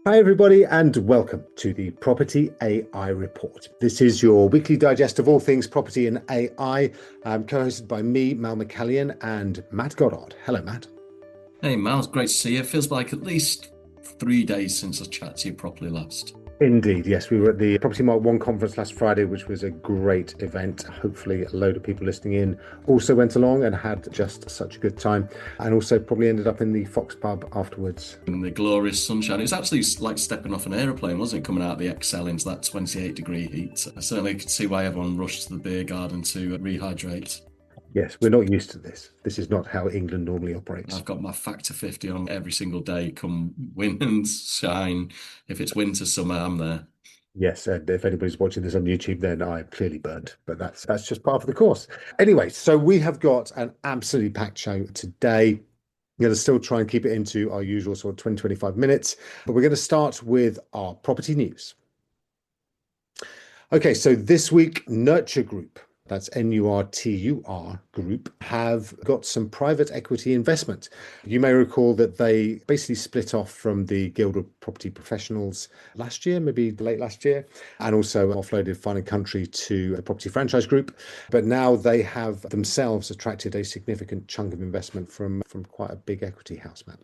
Hi, everybody, and welcome to the Property AI Report. This is your weekly digest of all things property and AI, co-hosted by me, Mal McCallion, and Matt Goddard. Hello, Matt. Hey, Miles, great to see you. Feels like at least 3 days since I chatted to you properly last. Indeed, yes, we were at the Property Mark One conference last Friday, which was a great event. Hopefully, a load of people listening in also went along and had just such a good time, and also probably ended up in the Fox pub afterwards. In the glorious sunshine, it was actually like stepping off an aeroplane, wasn't it? Coming out of the XL into that 28-degree heat. I certainly could see why everyone rushed to the beer garden to rehydrate. Yes, we're not used to this. This is not how England normally operates. I've got my factor 50 on every single day, come wind and shine. If it's winter, summer, I'm there. Yes, and if anybody's watching this on YouTube, then I'm clearly burnt, but that's just part of the course. Anyway, so we have got an absolutely packed show today. We're going to still try and keep it into our usual sort of 20, 25 minutes, but we're going to start with our property news. Okay, so this week, Nurture Group, that's Nurtur Group, have got some private equity investment. You may recall that they basically split off from the Guild of Property Professionals last year, maybe late last year, and also offloaded Fine and Country to the Property Franchise Group. But now they have themselves attracted a significant chunk of investment from quite a big equity house, man.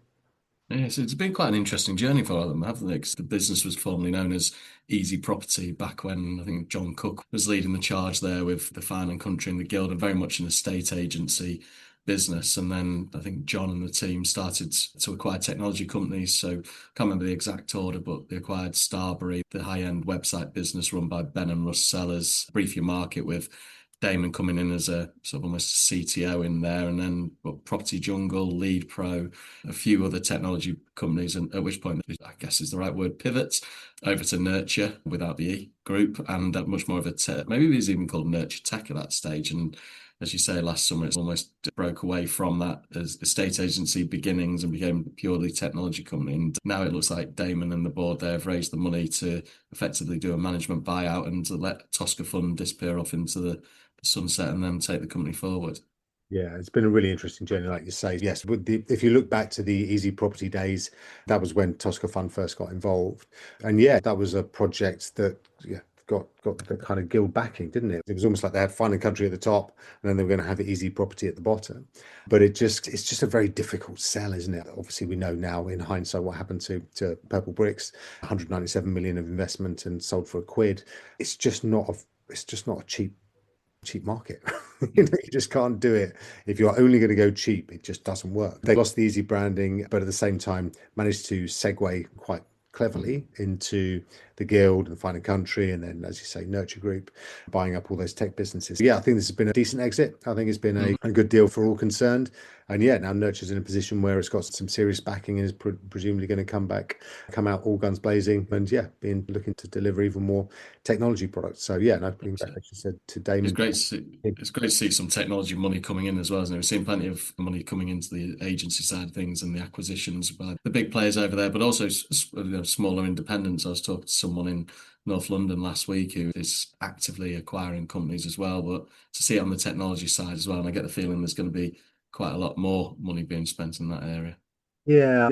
Yes, it's been quite an interesting journey for them, haven't it? 'Cause the business was formerly known as Easy Property back when I think John Cook was leading the charge there with the Fine and Country and the Guild, and very much an estate agency business. And then I think John and the team started to acquire technology companies. So can't remember the exact order, but they acquired Starbury, the high-end website business run by Ben and Russ Sellers, Brief Your Market with Damon coming in as a sort of almost CTO in there, and then Property Jungle, Lead Pro, a few other technology companies, and at which point, I guess is the right word, pivots over to Nurture without the E group, and much more of a tech, maybe it was even called Nurture Tech at that stage. And as you say, last summer, it's almost broke away from that as estate agency beginnings and became a purely technology company. And now it looks like Damon and the board there have raised the money to effectively do a management buyout and to let Tosca Fund disappear off into the sunset and then take the company forward. Yeah, it's been a really interesting journey, like you say. Yes, if you look back to the Easy Property days, that was when Tosca Fund first got involved, and yeah, that was a project that got the kind of guild backing, didn't it? It was almost like they had Fine and Country at the top, and then they were going to have Easy Property at the bottom. But it's just a very difficult sell, isn't it? Obviously, we know now in hindsight what happened to Purple Bricks, 197 million of investment and sold for a quid. It's just not a cheap market. You just can't do it. If you're only going to go cheap, it just doesn't work. They lost the easy branding, but at the same time managed to segue quite cleverly into the Guild and Fine and Country, and then, as you say, Nurture Group, buying up all those tech businesses. Yeah, I think this has been a decent exit. I think it's been a good deal for all concerned. And yeah, now Nurture's in a position where it's got some serious backing and is presumably going to come out all guns blazing, and yeah, being looking to deliver even more technology products. So yeah, and I think that, as you said, to It's Damon. great to see. It's great to see some technology money coming in as well, isn't it? We've seen plenty of money coming into the agency side of things and the acquisitions by the big players over there, but also smaller independents. I was talking to someone in North London last week who is actively acquiring companies as well, but to see it on the technology side as well, and I get the feeling there's going to be quite a lot more money being spent in that area. Yeah,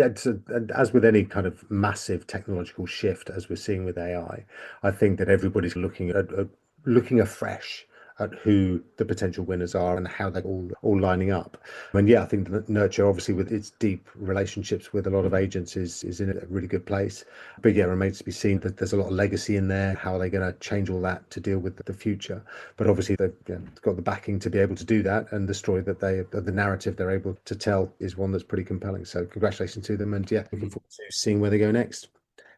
and as with any kind of massive technological shift, as we're seeing with AI, I think that everybody's looking afresh at who the potential winners are and how they're all lining up. And yeah, I think that Nurture, obviously, with its deep relationships with a lot of agents, is in a really good place. But yeah, it remains to be seen that there's a lot of legacy in there. How are they going to change all that to deal with the future? But obviously, they've got the backing to be able to do that, and the story the narrative they're able to tell is one that's pretty compelling. So congratulations to them, and yeah, looking forward to seeing where they go next.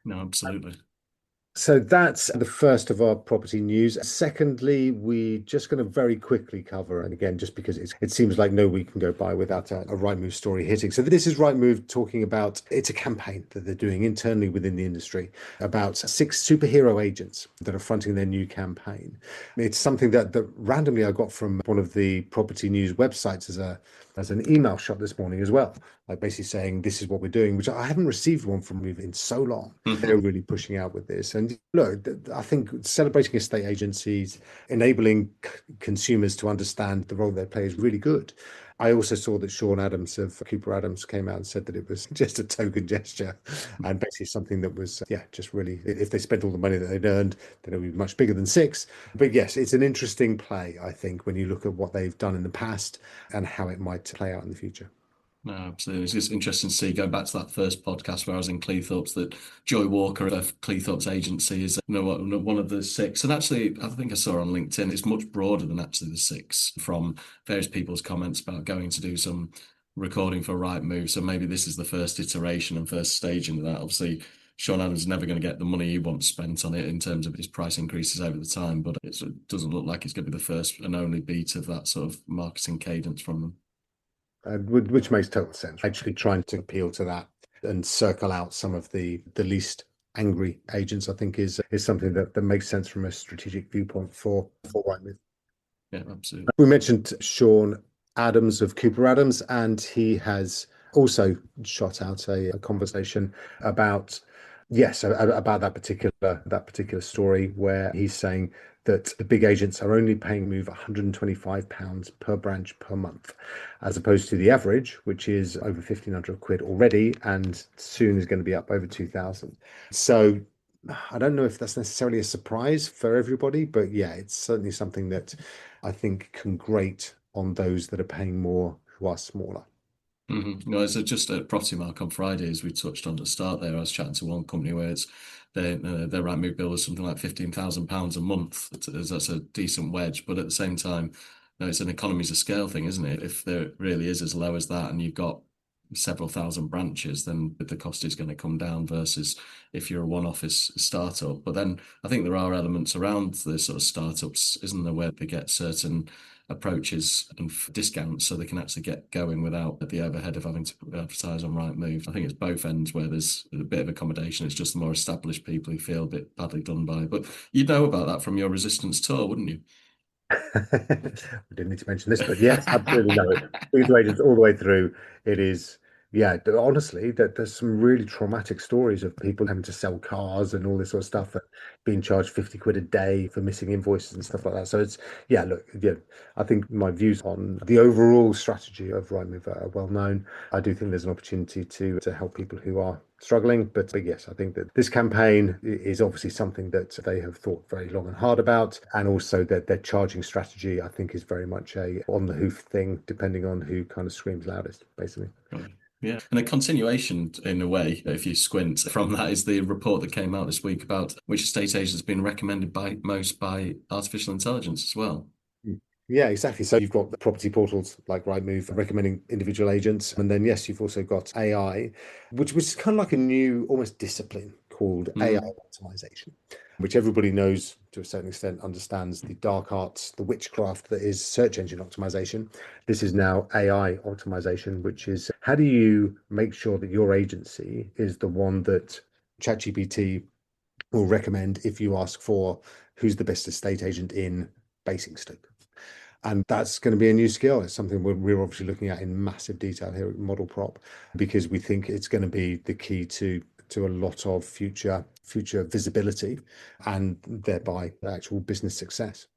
No, absolutely. So that's the first of our property news. Secondly, we're just going to very quickly cover, and again, just because it seems like no week can go by without a Rightmove story hitting. So this is Rightmove talking about, it's a campaign that they're doing internally within the industry about 6 superhero agents that are fronting their new campaign. It's something that randomly I got from one of the property news websites as an email shot this morning as well, like basically saying this is what we're doing, which I haven't received one from Move in so long. They're really pushing out with this. And look, I think celebrating estate agencies, enabling consumers to understand the role they play is really good. I also saw that Sean Adams of Cooper Adams came out and said that it was just a token gesture and basically something that was, yeah, just really, if they spent all the money that they'd earned, then it would be much bigger than six. But yes, it's an interesting play, I think, when you look at what they've done in the past and how it might play out in the future. No, absolutely. It's just interesting to see, going back to that first podcast where I was in Cleethorpes, that Joy Walker of Cleethorpes Agency is one of the six. And actually, I think I saw on LinkedIn, it's much broader than actually the six, from various people's comments about going to do some recording for Rightmove. So maybe this is the first iteration and first stage into that. Obviously, Sean Adams is never going to get the money he wants spent on it in terms of his price increases over the time, but it doesn't look like it's going to be the first and only beat of that sort of marketing cadence from them. Which makes total sense. Actually, trying to appeal to that and circle out some of the least angry agents, I think, is something that makes sense from a strategic viewpoint for Rightmove. Yeah, absolutely. We mentioned Sean Adams of Cooper Adams, and he has also shot out a conversation about, yes, about that particular story where he's saying that the big agents are only paying Move £125 per branch per month, as opposed to the average, which is over 1,500 quid already, and soon is going to be up over 2,000. So I don't know if that's necessarily a surprise for everybody, but yeah, it's certainly something that I think can grate on those that are paying more who are smaller. No, it's just a property mark on Friday, as we touched on at the start there. I was chatting to one company where it's their Rightmove bill is something like £15,000 a month. That's a decent wedge, but at the same time, no, it's an economies of scale thing, isn't it? If there really is as low as that, and you've got several thousand branches, then the cost is going to come down versus if you're a one-office startup. But then I think there are elements around the sort of startups, isn't there, where they get certain approaches and discounts so they can actually get going without the overhead of having to advertise on Rightmove. I think it's both ends where there's a bit of accommodation. It's just the more established people who feel a bit badly done by. But you'd know about that from your resistance tour, wouldn't you? We didn't need to mention this, but yes, absolutely no. These agents all the way through. It is, yeah, honestly, that there's some really traumatic stories of people having to sell cars and all this sort of stuff, and being charged 50 quid a day for missing invoices and stuff like that. So it's, yeah, look, yeah, I think my views on the overall strategy of Rightmove are well known. I do think there's an opportunity to help people who are struggling. But yes, I think that this campaign is obviously something that they have thought very long and hard about. And also that their charging strategy, I think, is very much a on the hoof thing, depending on who kind of screams loudest, basically. Right. Yeah. And a continuation, in a way, if you squint from that, is the report that came out this week about which estate agent has been recommended by most by artificial intelligence as well. Yeah, exactly. So you've got the property portals like Rightmove recommending individual agents. And then, yes, you've also got AI, which was kind of like a new almost discipline called AI Mm. optimization, which everybody knows to a certain extent, understands the dark arts, the witchcraft that is search engine optimization. This is now AI optimization, which is how do you make sure that your agency is the one that ChatGPT will recommend if you ask for who's the best estate agent in Basingstoke. And that's going to be a new skill. It's something we're obviously looking at in massive detail here at Model Prop, because we think it's going to be the key to a lot of future visibility and thereby actual business success.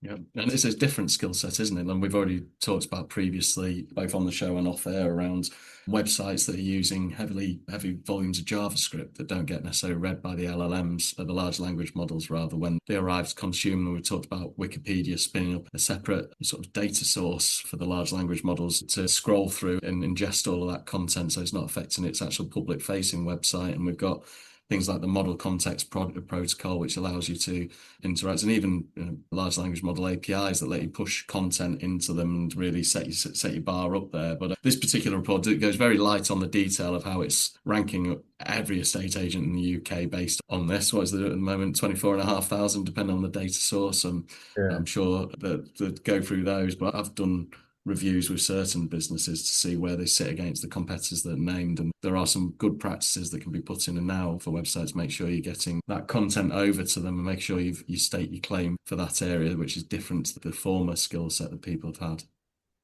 Yeah, and it's a different skill set, isn't it? And we've already talked about previously, both on the show and off air, around websites that are using heavy volumes of JavaScript that don't get necessarily read by the LLMs, or the large language models, rather, when they arrive to consume them. We talked about Wikipedia spinning up a separate sort of data source for the large language models to scroll through and ingest all of that content, so it's not affecting its actual public facing website. And we've got things like the model context protocol, which allows you to interact, and even large language model APIs that let you push content into them and really set your bar up there. But this particular report goes very light on the detail of how it's ranking every estate agent in the UK based on this. What is it at the moment? 24,500, depending on the data source. And Yeah. I'm sure that go through those, but I've done reviews with certain businesses to see where they sit against the competitors that are named. And there are some good practices that can be put in now for websites. Make sure you're getting that content over to them and make sure you state your claim for that area, which is different to the former skill set that people have had.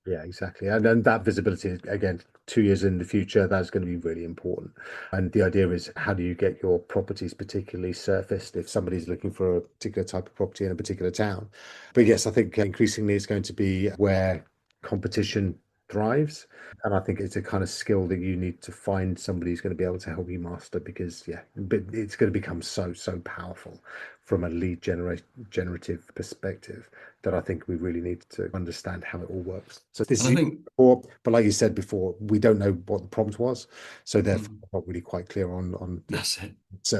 Yeah, exactly. And then that visibility, again, 2 years in the future, that's going to be really important. And the idea is, how do you get your properties particularly surfaced if somebody's looking for a particular type of property in a particular town? But yes, I think increasingly it's going to be where competition thrives. And I think it's a kind of skill that you need to find somebody who's going to be able to help you master because, yeah, but it's going to become so powerful from a generative perspective that I think we really need to understand how it all works. So this And I is think before, but like you said before, we don't know what the prompt was, so therefore mm, not really quite clear on yeah, that's it.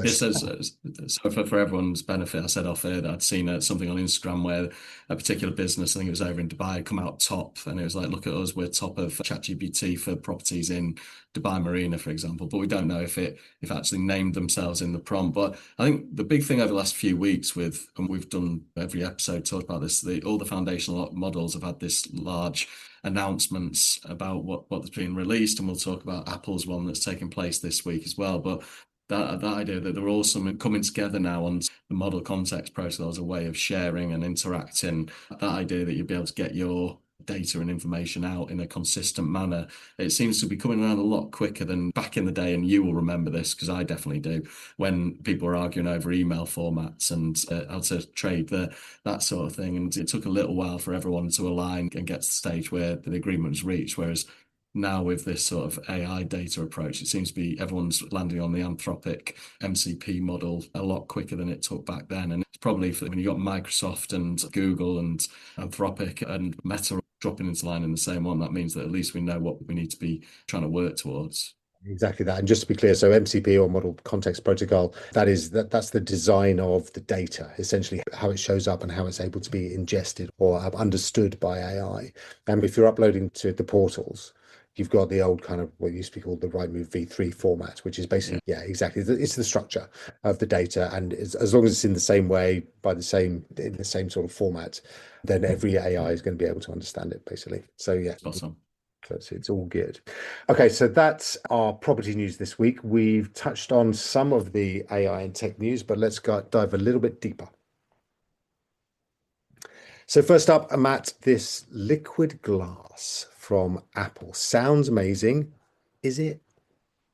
Yes, search. so for everyone's benefit, I said off air that I'd seen something on Instagram where a particular business, I think it was over in Dubai, had come out top, and it was like, look at us, we're top of ChatGPT for properties in Dubai Marina, for example. But we don't know if it actually named themselves in the prompt. But I think the big thing over the last few weeks and we've done every episode talk about this, all the foundational models have had this large announcements about what's being released, and we'll talk about Apple's one that's taking place this week as well. But that idea that they're all some coming together now on the model context protocol as a way of sharing and interacting, that idea that you'll be able to get your data and information out in a consistent manner, it seems to be coming around a lot quicker than back in the day. And you will remember this because I definitely do, when people were arguing over email formats and how to trade that sort of thing. And it took a little while for everyone to align and get to the stage where the agreement was reached. Whereas now with this sort of AI data approach, it seems to be everyone's landing on the Anthropic MCP model a lot quicker than it took back then. And it's probably when you got Microsoft and Google and Anthropic and Meta dropping into line in the same one, that means that at least we know what we need to be trying to work towards. Exactly that. And just to be clear, so MCP or Model Context Protocol, that's the design of the data, essentially how it shows up and how it's able to be ingested or understood by AI. And if you're uploading to the portals, you've got the old kind of what used to be called the Rightmove V3 format, which is basically, yeah, exactly. It's the structure of the data. And as long as it's in the same way, in the same sort of format, then every AI is going to be able to understand it, basically. So yeah. Spot on. So it's all good. Okay, so that's our property news this week. We've touched on some of the AI and tech news, but let's dive a little bit deeper. So first up, Matt, this liquid glass from Apple sounds amazing. Is it?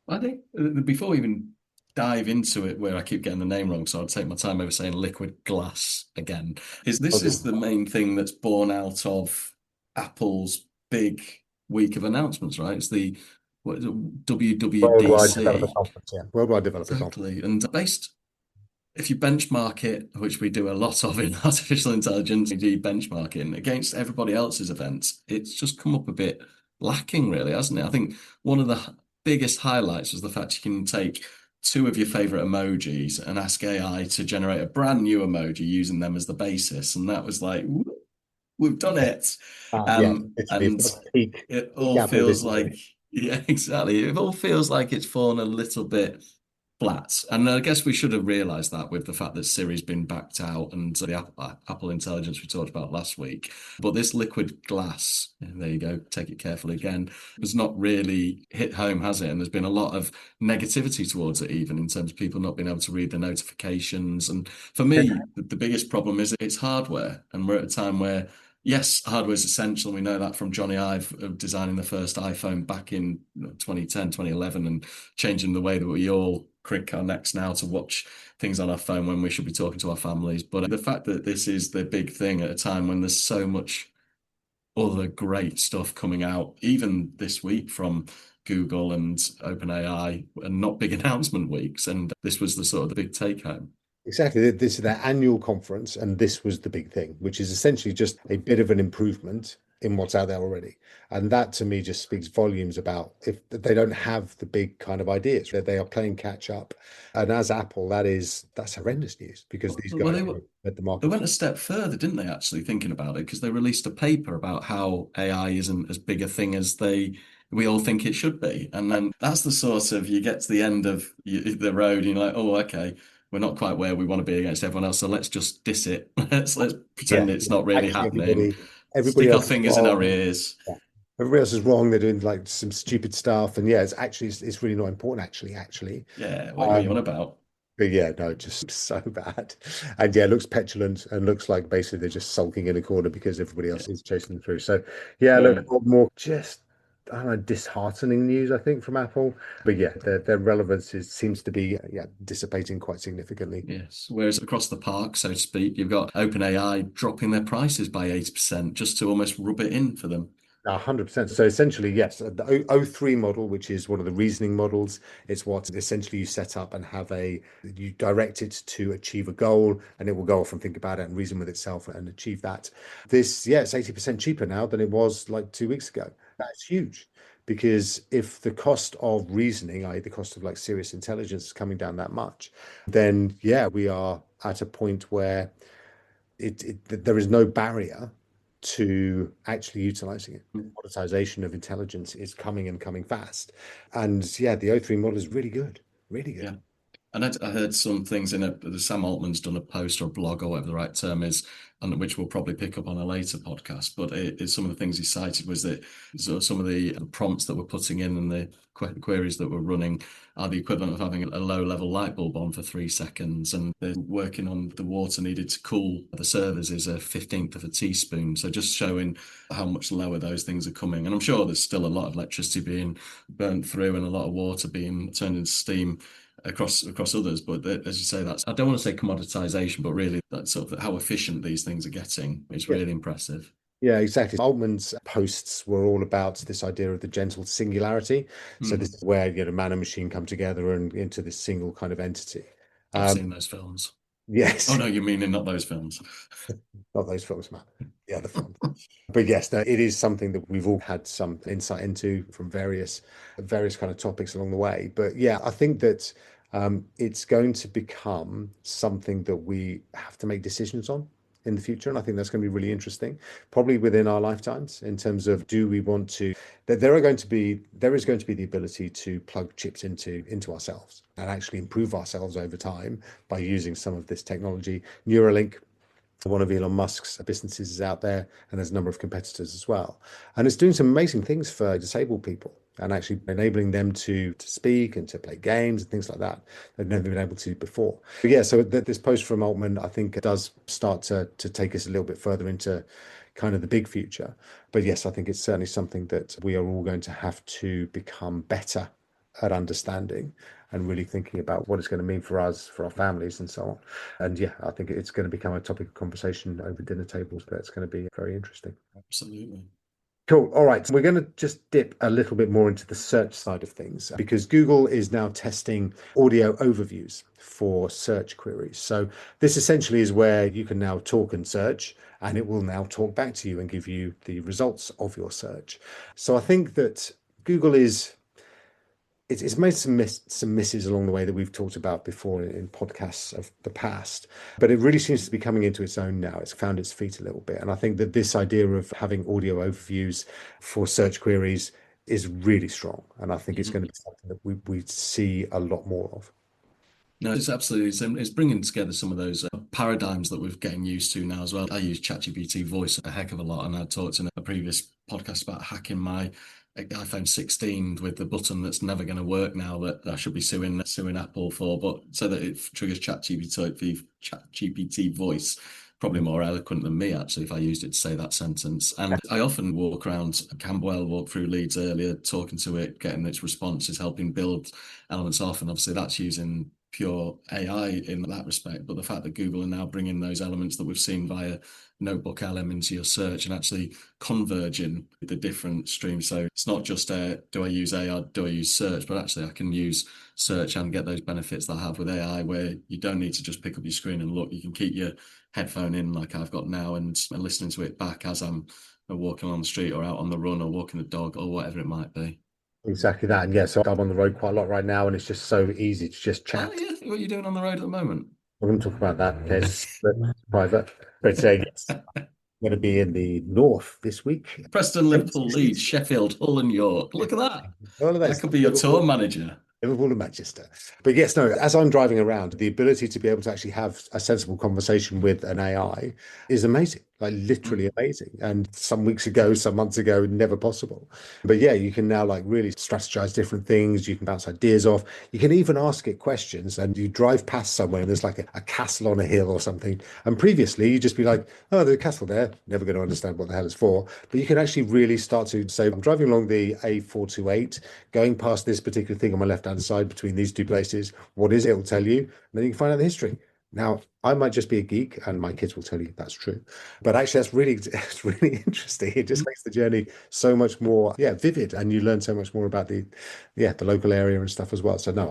I think before we even dive into it, where I keep getting the name wrong, so I'll take my time over saying liquid glass again. This is the main thing that's born out of Apple's big week of announcements, right? It's the what is it, Worldwide Developer WWDC. Conference, yeah. Worldwide Developer Conference. Exactly. And if you benchmark it, which we do a lot of in artificial intelligence, we do benchmarking against everybody else's events, it's just come up a bit lacking, really, hasn't it? I think one of the biggest highlights was the fact you can take two of your favorite emojis and ask AI to generate a brand new emoji using them as the basis. And that was like, we've done it. Yeah, literally, And that's it peak all Apple. This feels is like, yeah, exactly. It all feels like it's fallen a little bit flat. And I guess we should have realized that with the fact that Siri's been backed out and the Apple Intelligence we talked about last week. But this liquid glass, there you go, take it carefully again, has not really hit home, has it? And there's been a lot of negativity towards it, even in terms of people not being able to read the notifications. And for me, the biggest problem is it's hardware. And we're at a time where yes, hardware is essential. We know that from Johnny Ive of designing the first iPhone back in 2010, 2011, and changing the way that we all crick our necks now to watch things on our phone when we should be talking to our families. But the fact that this is the big thing at a time when there's so much other great stuff coming out, even this week from Google and OpenAI, and not big announcement weeks. And this was the sort of the big take home. Exactly. This is their annual conference, and this was the big thing, which is essentially just a bit of an improvement in what's out there already. And that to me just speaks volumes about if they don't have the big kind of ideas, that they are playing catch up. And as Apple, that's horrendous news because these Well, guys they are were at the They market. went a step further, didn't they, actually, thinking about it? Because they released a paper about how AI isn't as big a thing as we all think it should be. And then that's the sort of, you get to the end of the road and you're like, oh, okay, we're not quite where we want to be against everyone else. So let's just diss it. Let's Yeah, pretend it's yeah. not really Actually, happening. everybody Stick our else is fingers in our wrong. ears. Yeah. Everybody else is wrong. They're doing like some stupid stuff. And yeah, it's really not important actually. Yeah, what you on Um, about? But yeah, no, just so bad. And yeah, it looks petulant and looks like basically they're just sulking in a corner because everybody Yeah. else is chasing them through. So yeah, look, a lot more just I don't know, disheartening news, I think, from Apple. But yeah, their relevance seems to be dissipating quite significantly. Yes. Whereas across the park, so to speak, you've got OpenAI dropping their prices by 80% just to almost rub it in for them. 100%. So essentially, yes, the O3 model, which is one of the reasoning models, it's what essentially you set up and you direct it to achieve a goal, and it will go off and think about it and reason with itself and achieve that. Yeah, it's 80% cheaper now than it was like 2 weeks ago. That's huge. Because if the cost of reasoning, i.e., the cost of like serious intelligence is coming down that much, then yeah, we are at a point where there is no barrier to actually utilizing it. Mm. Monetization of intelligence is coming and coming fast. And yeah, the O3 model is really good, really good. Yeah. And I heard some things in Sam Altman's done a post or a blog or whatever the right term is, and which we'll probably pick up on a later podcast. But some of the things he cited was that some of the prompts that we're putting in and the queries that we're running are the equivalent of having a low-level light bulb on for 3 seconds, and they're working on the water needed to cool the servers is a 15th of a teaspoon. So just showing how much lower those things are coming. And I'm sure there's still a lot of electricity being burnt through and a lot of water being turned into steam across others. But as you say, that's, I don't want to say commoditization, but really that's sort of how efficient these things are getting. It's Yeah. really impressive. Yeah, exactly. Altman's posts were all about this idea of the gentle singularity. So this is where man and machine come together and into this single kind of entity. I've Um, seen those films. Oh yes, no, you mean in not those films. not those films, Matt. The other films. But yes, no, it is something that we've all had some insight into from various kind of topics along the way. But yeah, I think that it's going to become something that we have to make decisions on in the future, and I think that's going to be really interesting, probably within our lifetimes, in terms of do we want to. There is going to be the ability to plug chips into ourselves and actually improve ourselves over time by using some of this technology. Neuralink, one of Elon Musk's businesses, is out there, and there's a number of competitors as well. And it's doing some amazing things for disabled people and actually enabling them to speak and to play games and things like that they've never been able to before. But yeah, so this post from Altman, I think, does start to take us a little bit further into kind of the big future. But yes, I think it's certainly something that we are all going to have to become better at understanding and really thinking about what it's going to mean for us, for our families, and so on. And yeah, I think it's going to become a topic of conversation over dinner tables. That's going to be very interesting. Absolutely. Cool. All right. So we're going to just dip a little bit more into the search side of things because Google is now testing audio overviews for search queries. So this essentially is where you can now talk and search, and it will now talk back to you and give you the results of your search. So I think that Google is it's made some misses along the way that we've talked about before in podcasts of the past, but it really seems to be coming into its own now. It's found its feet a little bit, and I think that this idea of having audio overviews for search queries is really strong, and I think it's going to be something that we see a lot more of. No, it's absolutely, it's bringing together some of those paradigms that we're getting used to now as well. I use ChatGPT voice a heck of a lot, and I talked in a previous podcast about hacking my iPhone 16 with the button that's never going to work now that I should be suing Apple for, but so that it triggers ChatGPT voice. Probably more eloquent than me, actually, if I used it to say that sentence. And I often walk around Camberwell, walk through Leeds earlier, talking to it, getting its responses, helping build elements off. And obviously, that's using pure AI in that respect. But the fact that Google are now bringing those elements that we've seen via Notebook LM into your search and actually converging the different streams. So it's not just do I use AI, do I use search, but actually I can use search and get those benefits that I have with AI where you don't need to just pick up your screen and look. You can keep your headphone in like I've got now and listening to it back as I'm walking on the street or out on the run or walking the dog or whatever it might be. Exactly that. And yeah, so I'm on the road quite a lot right now, and it's just so easy to just Oh chat. yeah, what are you doing on the road at the moment? We're going to talk about that, okay? It's private, but yes, I'm going to be in the north this week. Preston, Liverpool, Leeds, Sheffield, Hull, and York. Look at that. All of That those. could be your tour manager. Liverpool and Manchester. But yes, no, as I'm driving around, the ability to be able to actually have a sensible conversation with an AI is amazing, like literally amazing. And some weeks ago, some months ago, never possible. But yeah, you can now like really strategize different things. You can bounce ideas off. You can even ask it questions and you drive past somewhere and there's like a castle on a hill or something. And previously you'd just be like, oh, there's a castle there. Never going to understand what the hell it's for. But you can actually really start to say, I'm driving along the A428, going past this particular thing on my left hand side between these two places. What is it? It'll tell you. And then you can find out the history. Now, I might just be a geek, and my kids will tell you that's true. But actually, that's really, it's really interesting. It just makes the journey so much more, yeah, vivid, and you learn so much more about yeah, the local area and stuff as well. So no,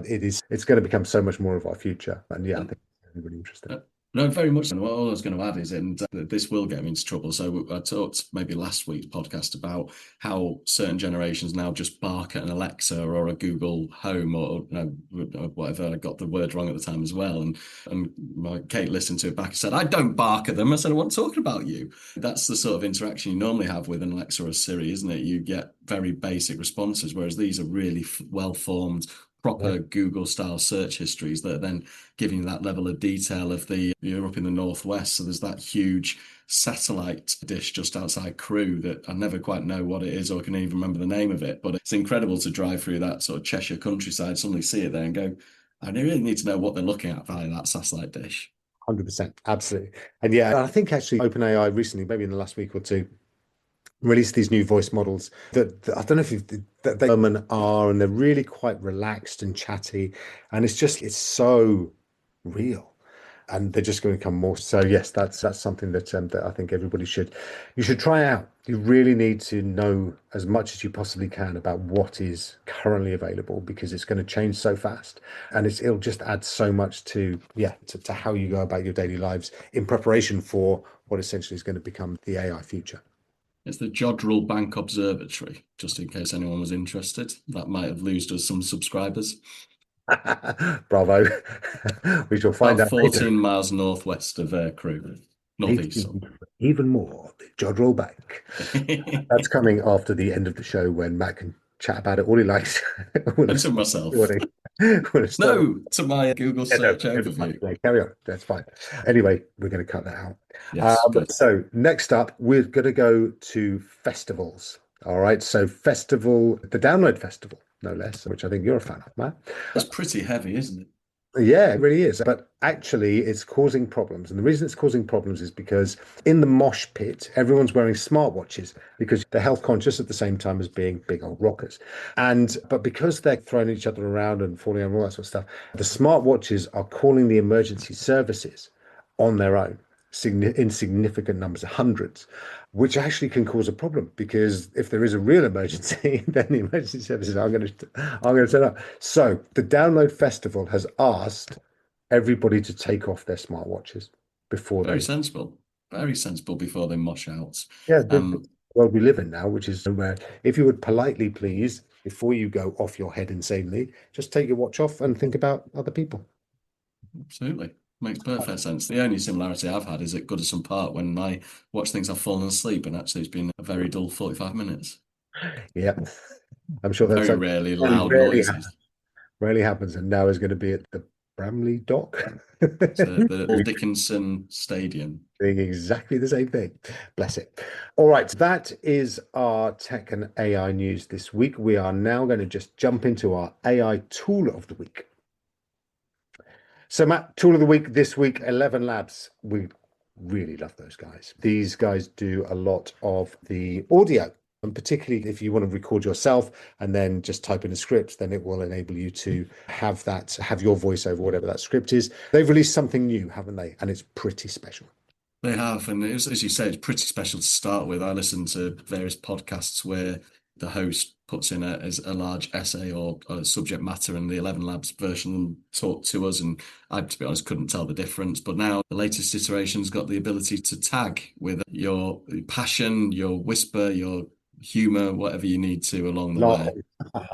it's going to become so much more of our future, and yeah, I think it's really, really interesting. Uh, No, very much so. And what all I was going to add is, and this will get me into trouble. So I talked maybe last week's podcast about how certain generations now just bark at an Alexa or a Google Home or whatever. I got the word wrong at the time as well. And my Kate listened to it back and said, "I don't bark at them." I said, "I wasn't talking about you." That's the sort of interaction you normally have with an Alexa or a Siri, isn't it? You get very basic responses, whereas these are really well formed, Yeah, proper Google style search histories that are then giving you that level of detail of you're up in the northwest, so there's that huge satellite dish just outside Crewe that I never quite know what it is or can even remember the name of it, but it's incredible to drive through that sort of Cheshire countryside, suddenly see it there and go, I really need to know what they're looking at via that satellite dish. 100%, absolutely. And yeah, I think actually OpenAI recently, maybe in the last week or two, released these new voice models that I don't know if that they are, and they're really quite relaxed and chatty, and it's so real, and they're just going to become more. So yes, that's something that I think everybody should try out. You really need to know as much as you possibly can about what is currently available because it's going to change so fast, and it'll just add so much to to how you go about your daily lives in preparation for what essentially is going to become the AI future. It's the Jodrell Bank Observatory, just in case anyone was interested. That might have lost us some subscribers. Bravo. We shall find About out later. 14 miles northwest of Crewe, northeast. Even more, the Jodrell Bank. That's coming after the end of the show when Matt can chat about it all he likes. We'll And have to stopped myself. recording. We'll have stopped. No, to my Google Yeah, no, search it's fine. overview. Yeah, carry on. That's fine. Anyway, we're going to cut that out. Yes, good. So next up, we're going to go to festivals. All right. So the Download Festival, no less, which I think you're a fan of, Matt. That's pretty heavy, isn't it? Yeah, it really is. But actually, it's causing problems. And the reason it's causing problems is because in the mosh pit, everyone's wearing smartwatches because they're health conscious at the same time as being big old rockers. But because they're throwing each other around and falling and all that sort of stuff, the smartwatches are calling the emergency services on their own. In significant numbers, hundreds, which actually can cause a problem because if there is a real emergency, then the emergency services are going to turn up. So the Download Festival has asked everybody to take off their smartwatches before Very they. sensible. Very sensible before they mosh out. Yeah, the Um, world we live in now, which is where if you would politely please, before you go off your head insanely, just take your watch off and think about other people. Absolutely. Makes perfect sense. The only similarity I've had is at Goodison Park when I watch things I've fallen asleep, and actually it's been a very dull 45 minutes. Yeah, I'm sure that's Very like rarely very loud noises. rarely happens, and now is going to be at the Bramley Dock. So the Paul Dickinson Stadium. Doing exactly the same thing. Bless it. All right, that is our tech and AI news this week. We are now going to just jump into our AI tool of the week. So, Matt, tool of the week this week, 11 Labs. We really love those guys. These guys do a lot of the audio. And particularly if you want to record yourself and then just type in a script, then it will enable you to have your voice over whatever that script is. They've released something new, haven't they? And it's pretty special. They have, and as you say, it's pretty special to start with. I listen to various podcasts where the host puts in as a large essay or a subject matter, and the 11 Labs version talk to us. And I, to be honest, couldn't tell the difference. But now the latest iteration's got the ability to tag with your passion, your whisper, your humor, whatever you need to along the way. Lol.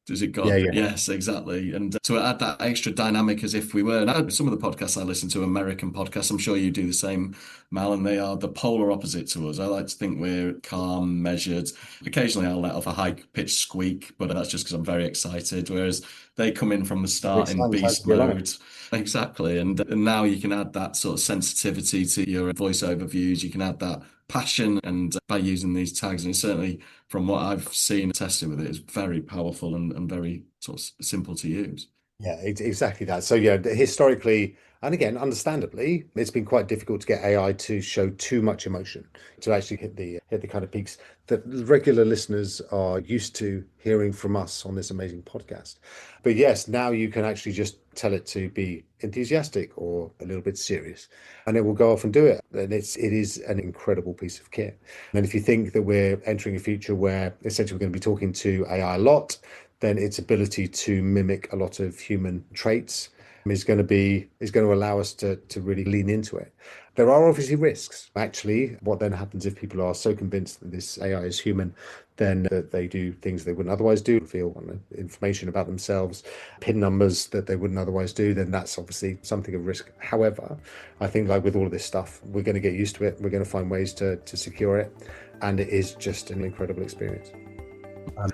Does it Yeah, got? yeah. Yes, exactly. And to add that extra dynamic as if we were. Now, some of the podcasts I listen to, American podcasts, I'm sure you do the same, Mal, and they are the polar opposite to us. I like to think we're calm, measured. Occasionally I'll let off a high-pitched squeak, but that's just because I'm very excited. Whereas they come in from the start in Exciting times beast of your life. mode. Exactly. And now you can add that sort of sensitivity to your voiceover views. You can add that passion and by using these tags. And certainly from what I've seen and tested with it, it's very powerful and very sort of simple to use. Yeah, exactly that. So yeah, historically, And again, understandably, it's been quite difficult to get AI to show too much emotion, to actually hit the kind of peaks that regular listeners are used to hearing from us on this amazing podcast. But yes, now you can actually just tell it to be enthusiastic or a little bit serious, and it will go off and do it. And it is an incredible piece of kit. And if you think that we're entering a future where essentially we're going to be talking to AI a lot, then its ability to mimic a lot of human traits is going to allow us to really lean into it. There are obviously risks. Actually, what then happens if people are so convinced that this AI is human, then that they do things they wouldn't otherwise do, reveal information about themselves, PIN numbers that they wouldn't otherwise do, then that's obviously something of risk. However, I think like with all of this stuff, we're going to get used to it. We're going to find ways to secure it. And it is just an incredible experience.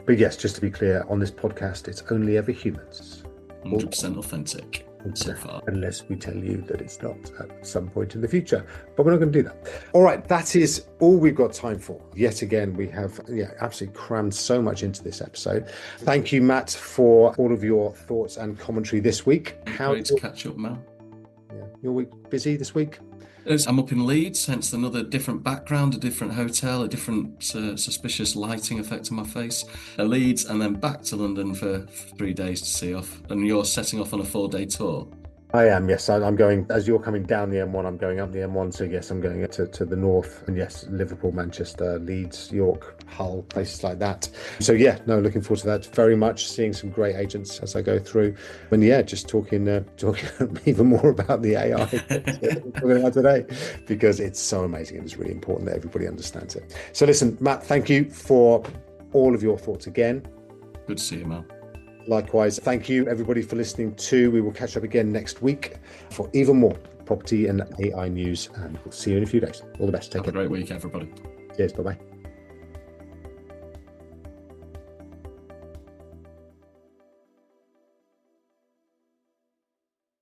But yes, just to be clear, on this podcast, it's only ever humans. 100% authentic so far. Unless we tell you that it's not at some point in the future. But we're not going to do that. All right, that is all we've got time for. Yet again, we have absolutely crammed so much into this episode. Thank you, Matt, for all of your thoughts and commentary this week. Great to catch up, Mal. Yeah, your week busy this week? I'm up in Leeds, hence another different background, a different hotel, a different suspicious lighting effect on my face. Leeds, and then back to London for 3 days to see off. And you're setting off on a 4-day tour. I am, yes. I'm going, as you're coming down the M1, I'm going up the M1. So yes, I'm going to the north. And yes, Liverpool, Manchester, Leeds, York, Hull, places like that. So yeah, no, looking forward to that very much. Seeing some great agents as I go through. And yeah, just talking even more about the AI we're talking about today, because it's so amazing and it's really important that everybody understands it. So listen, Matt, thank you for all of your thoughts again. Good to see you, Mal. Likewise, thank you everybody for listening too. We will catch up again next week for even more property and AI news, and we'll see you in a few days. All the best. Take care. Have a great week, everybody. Cheers. Bye-bye.